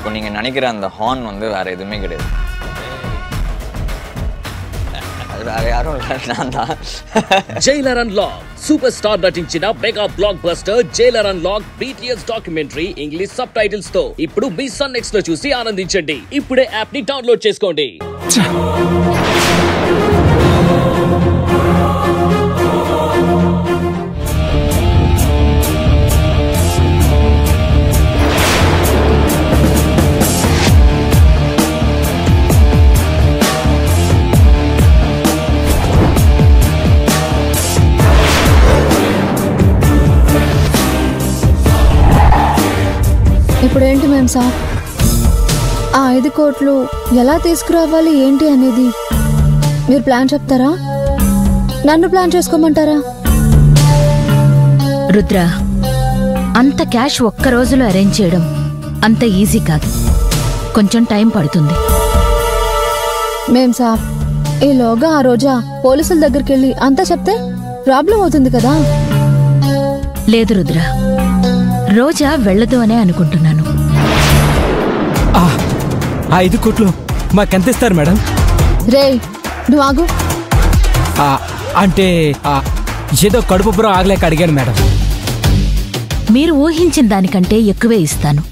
இப்போ நீங்கள் நினைக்கிற அந்த ஹார்ன் வந்து வேறு எதுவுமே கிடையாது. அது வேற யாரும் இல்லை, நான் தான். జైలర్ అన్లాక్ సూపర్ స్టార్ నటించిన mega block buster Jailer unlock BTS documentary English sub titles తో ఇప్పుడు మీ సన్ నెక్స్ట్ లో చూసి ఆనందించండి. ఇప్పుడే యాప్ ని డౌన్లోడ్ చేసుకోండి. ఇప్పుడేంటి మేం సార్ ఆ 5 కోట్లు ఎలా తీసుకురావాలి ఏంటి అనేది మీరు ప్లాన్ చెప్తారా, నన్ను ప్లాన్ చేసుకోమంటారా? రుద్ర, అంత క్యాష్ ఒక్క రోజులో అరేంజ్ చేయడం అంత ఈజీ కాదు, కొంచెం టైం పడుతుంది. మేం సార్ ఈలోగా ఆ రోజా పోలీసుల దగ్గరికి వెళ్ళి అంతా చెప్తే ప్రాబ్లం అవుతుంది కదా. లేదు రుద్ర, రోజా వెళ్ళదు అనే అనుకుంటున్నాను. 5 కోట్లు మాకెంత ఇస్తారు మేడం? రే నువ్వు ఆగు. అంటే ఏదో కడుపుపురం ఆగలేక అడిగాను మేడం. మీరు ఊహించిన దానికంటే ఎక్కువే ఇస్తాను.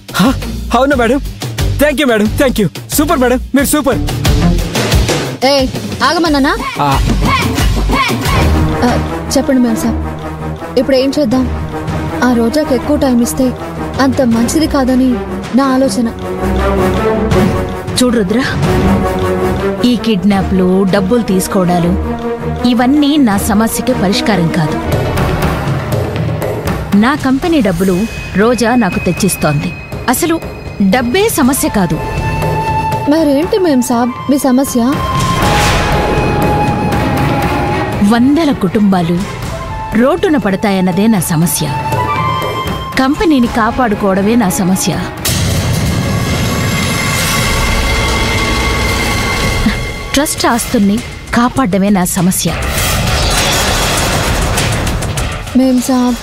అవునా madam? Thank you madam, thank you. Super madam, మీరు సూపర్. ఆగమన్నానా? చెప్పండి మేం సార్, ఇప్పుడు ఏం చేద్దాం? ఆ రోజాకి ఎక్కువ టైం ఇస్తే అంత మంచిది కాదని నా ఆలోచన. చూడు రుద్ర, ఈ కిడ్నాప్లు, డబ్బులు తీసుకోవడాలు ఇవన్నీ నా సమస్యకి పరిష్కారం కాదు. నా కంపెనీ డబ్బులు రోజా నాకు తెచ్చిస్తోంది. అసలు డబ్బే సమస్య కాదు. మరేంటి మేం సాబ్ మీ సమస్య? వందల కుటుంబాలు రోడ్డున పడతాయన్నదే నా సమస్య. కంపెనీని కాపాడుకోవడమే నా సమస్య. ట్రస్ట్ ఆస్తుల్ని కాపాడమే నా సమస్య. మేం సాబ్